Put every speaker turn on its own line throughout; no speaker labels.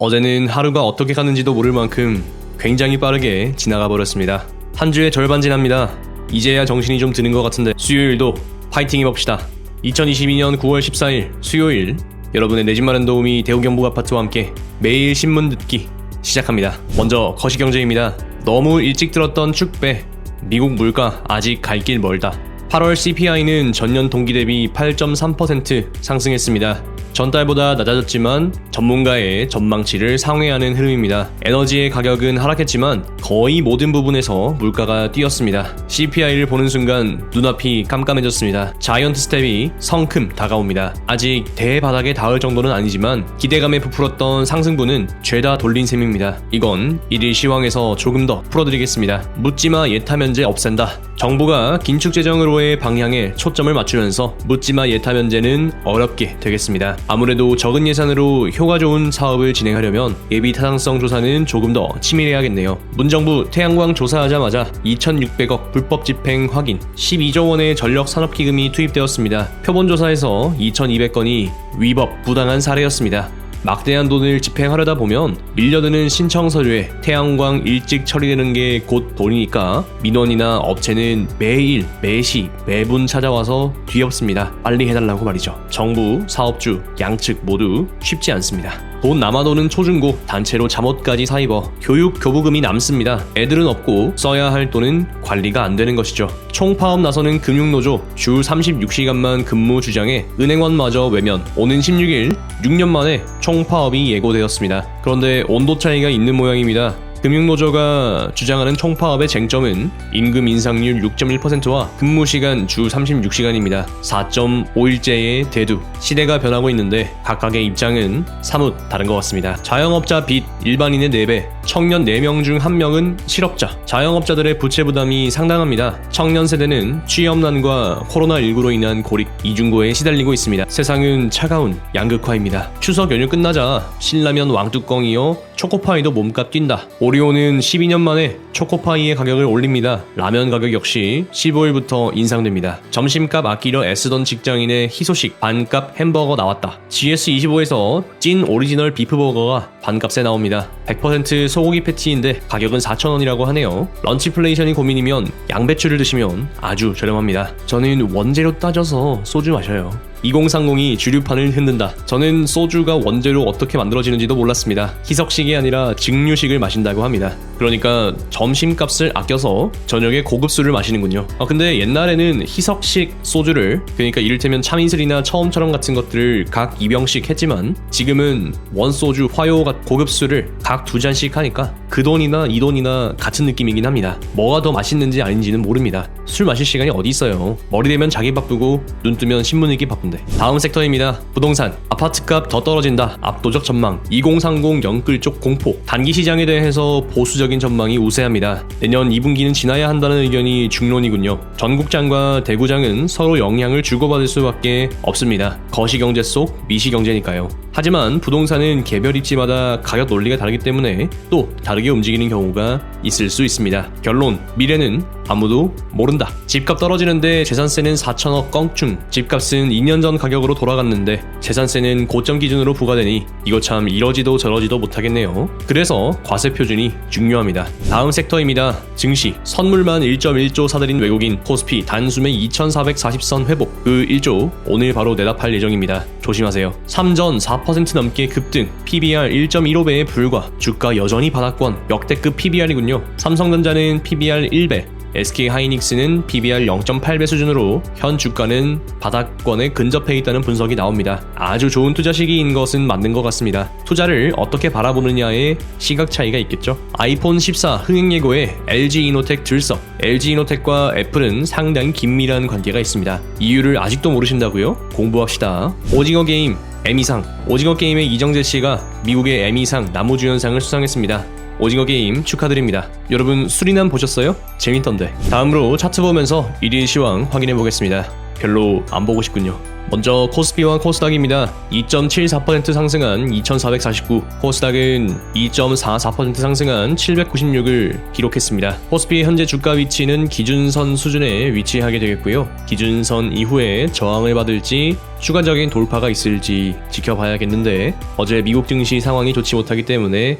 어제는 하루가 어떻게 갔는지도 모를 만큼 굉장히 빠르게 지나가 버렸습니다. 한 주의 절반 지납니다. 이제야 정신이 좀 드는 것 같은데 수요일도 파이팅 해봅시다. 2022년 9월 14일 수요일, 여러분의 내 집 마련 도우미 대우경북 아파트와 함께 매일 신문 듣기 시작합니다. 먼저 거시경제입니다. 너무 일찍 들었던 축배, 미국 물가 아직 갈 길 멀다. 8월 CPI는 전년 동기 대비 8.3% 상승했습니다. 전달보다 낮아졌지만 전문가의 전망치를 상회하는 흐름입니다. 에너지의 가격은 하락했지만 거의 모든 부분에서 물가가 뛰었습니다. CPI를 보는 순간 눈앞이 깜깜해졌습니다. 자이언트 스텝이 성큼 다가옵니다. 아직 대바닥에 닿을 정도는 아니지만 기대감에 부풀었던 상승분은 죄다 돌린 셈입니다. 이건 일일 시황에서 조금 더 풀어드리겠습니다. 묻지마 예타면제 없앤다. 정부가 긴축재정으로의 방향에 초점을 맞추면서 묻지마 예타면제는 어렵게 되겠습니다. 아무래도 적은 예산으로 효과 좋은 사업을 진행하려면 예비 타당성 조사는 조금 더 치밀해야겠네요. 문정부 태양광 조사하자마자 2,600억 불법 집행 확인, 12조 원의 전력 산업기금이 투입되었습니다. 표본조사에서 2,200건이 위법, 부당한 사례였습니다. 막대한 돈을 집행하려다 보면 밀려드는 신청 서류에 태양광 일찍 처리되는 게 곧 돈이니까 민원이나 업체는 매일, 매시, 매분 찾아와서 뒤엎습니다. 빨리 해달라고 말이죠. 정부, 사업주, 양측 모두 쉽지 않습니다. 돈 남아도는 초중고, 단체로 잠옷까지 사입어 교육 교부금이 남습니다. 애들은 없고 써야 할 돈은 관리가 안 되는 것이죠. 총파업 나서는 금융노조, 주 36시간만 근무 주장에 은행원마저 외면. 오는 16일 6년 만에 총파업이 예고되었습니다. 그런데 온도 차이가 있는 모양입니다. 금융노조가 주장하는 총파업의 쟁점은 임금 인상률 6.1%와 근무시간 주 36시간입니다. 4.5일제의 대두. 시대가 변하고 있는데 각각의 입장은 사뭇 다른 것 같습니다. 자영업자 빚 일반인의 4배, 청년 4명 중 1명은 실업자. 자영업자들의 부채 부담이 상당합니다. 청년 세대는 취업난과 코로나19로 인한 고립, 이중고에 시달리고 있습니다. 세상은 차가운 양극화입니다. 추석 연휴 끝나자 신라면 왕뚜껑이요, 초코파이도 몸값 뛴다. 오리온은 12년 만에 초코파이의 가격을 올립니다. 라면 가격 역시 15일부터 인상됩니다. 점심값 아끼려 애쓰던 직장인의 희소식 반값 햄버거 나왔다. GS25에서 찐 오리지널 비프버거가 반값에 나옵니다. 100% 소고기 패티인데 가격은 4,000원이라고 하네요. 런치플레이션이 고민이면 양배추를 드시면 아주 저렴합니다. 저는 원재료 따져서 소주 마셔요. 2030이 주류판을 흔든다. 저는 소주가 원재료 어떻게 만들어지는지도 몰랐습니다. 희석식이 아니라 증류식을 마신다고 합니다. 그러니까 점심값을 아껴서 저녁에 고급술을 마시는군요. 근데 옛날에는 희석식 소주를, 그러니까 이를테면 참이슬이나 처음처럼 같은 것들을 각 2병씩 했지만 지금은 원소주, 화요 같은 고급술을 각 2잔씩 하니까 그 돈이나 이 돈이나 같은 느낌이긴 합니다. 뭐가 더 맛있는지 아닌지는 모릅니다. 술 마실 시간이 어디 있어요. 머리 대면 자기 바쁘고 눈 뜨면 신문 읽기 바쁜데. 다음 섹터입니다. 부동산. 아파트값 더 떨어진다. 압도적 전망. 2030 영끌 쪽 공포. 단기 시장에 대해서 보수적인 전망이 우세합니다. 내년 2분기는 지나야 한다는 의견이 중론이군요. 전국장과 대구장은 서로 영향을 주고받을 수밖에 없습니다. 거시경제 속 미시경제니까요. 하지만 부동산은 개별 입지마다 가격 논리가 다르기 때문에 또 다르게 움직이는 경우가 있을 수 있습니다. 결론, 미래는 아무도 모른다. 집값 떨어지는데 재산세는 4천억 껑충. 집값은 2년 전 가격으로 돌아갔는데 재산세는 고점 기준으로 부과되니 이거 참 이러지도 저러지도 못하겠네요. 그래서 과세 표준이 중요합니다. 다음 섹터입니다. 증시. 선물만 1.1조 사들인 외국인. 코스피 단숨에 2,440선 회복. 그 1조 오늘 바로 내답할 예정입니다. 조심하세요. 3전 4% 넘게 급등. PBR 1.15배에 불과. 주가 여전히 바닥권. 역대급 PBR이군요. 삼성전자는 PBR 1배, SK하이닉스는 PBR 0.8배 수준으로 현 주가는 바닥권에 근접해 있다는 분석이 나옵니다. 아주 좋은 투자 시기인 것은 맞는 것 같습니다. 투자를 어떻게 바라보느냐에 시각 차이가 있겠죠. 아이폰 14 흥행 예고에 LG이노텍 들썩. LG이노텍과 애플은 상당히 긴밀한 관계가 있습니다. 이유를 아직도 모르신다고요? 공부합시다. 오징어 게임 에미상. 오징어 게임의 이정재 씨가 미국의 에미상 나무주연상을 수상했습니다. 오징어 게임 축하드립니다. 여러분 수리남 보셨어요? 재밌던데. 다음으로 차트 보면서 일일 시황 확인해 보겠습니다. 별로 안 보고 싶군요. 먼저 코스피와 코스닥입니다. 2.74% 상승한 2449, 코스닥은 2.44% 상승한 796을 기록했습니다. 코스피의 현재 주가 위치는 기준선 수준에 위치하게 되겠고요. 기준선 이후에 저항을 받을지 추가적인 돌파가 있을지 지켜봐야겠는데, 어제 미국 증시 상황이 좋지 못하기 때문에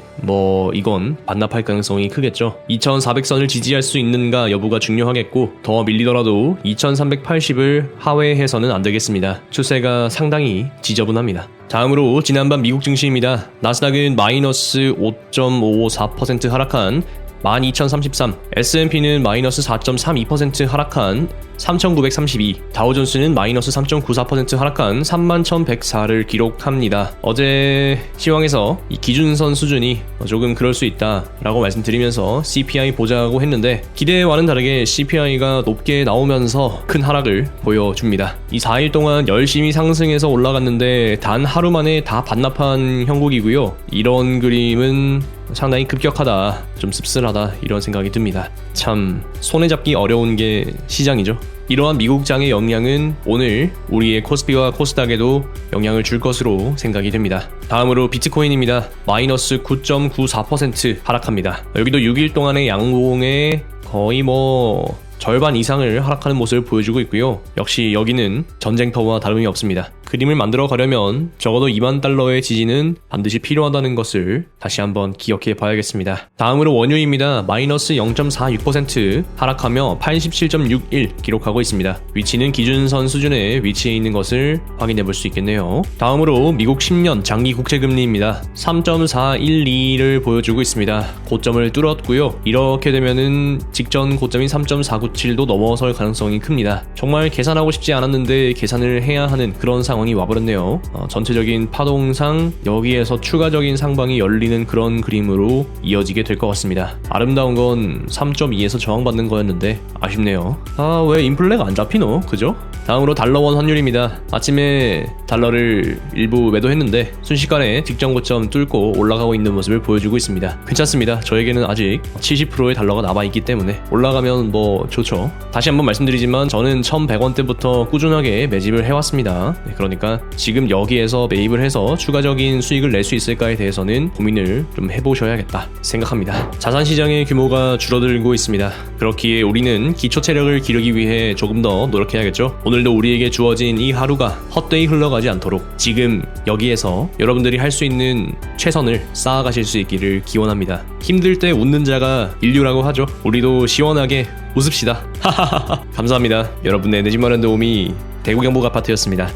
이건 반납할 가능성이 크겠죠. 2400선을 지지할 수 있는가 여부가 중요하겠고, 더 밀리더라도 2380을 하회해서는 안 되겠습니다. 추세가 상당히 지저분합니다. 다음으로 지난밤 미국 증시입니다. 나스닥은 마이너스 5.54% 하락한 12,033, S&P는 마이너스 4.32% 하락한 3,932, 다우존스는 마이너스 3.94% 하락한 31,104를 기록합니다. 어제 시황에서 이 기준선 수준이 조금 그럴 수 있다 라고 말씀드리면서 CPI 보자고 했는데, 기대와는 다르게 CPI가 높게 나오면서 큰 하락을 보여줍니다. 이 4일 동안 열심히 상승해서 올라갔는데 단 하루 만에 다 반납한 형국이고요. 이런 그림은 상당히 급격하다, 좀 씁쓸하다 이런 생각이 듭니다. 참 손에 잡기 어려운 게 시장이죠. 이러한 미국장의 영향은 오늘 우리의 코스피와 코스닥에도 영향을 줄 것으로 생각이 됩니다. 다음으로 비트코인입니다. 마이너스 9.94% 하락합니다. 여기도 6일 동안의 양봉에 거의 절반 이상을 하락하는 모습을 보여주고 있고요. 역시 여기는 전쟁터와 다름이 없습니다. 그림을 만들어 가려면 적어도 2만 달러의 지지는 반드시 필요하다는 것을 다시 한번 기억해 봐야겠습니다. 다음으로 원유입니다. 마이너스 0.46% 하락하며 87.61 기록하고 있습니다. 위치는 기준선 수준에 위치해 있는 것을 확인해 볼 수 있겠네요. 다음으로 미국 10년 장기 국채금리입니다. 3.412를 보여주고 있습니다. 고점을 뚫었고요. 이렇게 되면은 직전 고점인 3.497도 넘어설 가능성이 큽니다. 정말 계산하고 싶지 않았는데 계산을 해야 하는 그런 상황이 와버렸네요. 전체적인 파동상 여기에서 추가적인 상방이 열리는 그런 그림으로 이어지게 될 것 같습니다. 아름다운 건 3.2에서 저항받는 거였는데 아쉽네요. 왜 인플레가 안 잡히노? 그죠? 다음으로 달러원 환율입니다. 아침에 달러를 일부 매도했는데 순식간에 직전 고점 뚫고 올라가고 있는 모습을 보여주고 있습니다. 괜찮습니다. 저에게는 아직 70%의 달러가 남아있기 때문에 올라가면 좋죠. 다시 한번 말씀드리지만 저는 1100원대부터 꾸준하게 매집을 해왔습니다. 그러니까 지금 여기에서 매입을 해서 추가적인 수익을 낼 수 있을까에 대해서는 고민을 좀 해보셔야겠다 생각합니다. 자산시장의 규모가 줄어들고 있습니다. 그렇기에 우리는 기초 체력을 기르기 위해 조금 더 노력해야겠죠. 오늘도 우리에게 주어진 이 하루가 헛되이 흘러가지 않도록 지금 여기에서 여러분들이 할 수 있는 최선을 쌓아가실 수 있기를 기원합니다. 힘들 때 웃는 자가 인류라고 하죠. 우리도 시원하게 웃읍시다. 감사합니다. 여러분의 내집 마련 도우미 대구경북 아파트였습니다.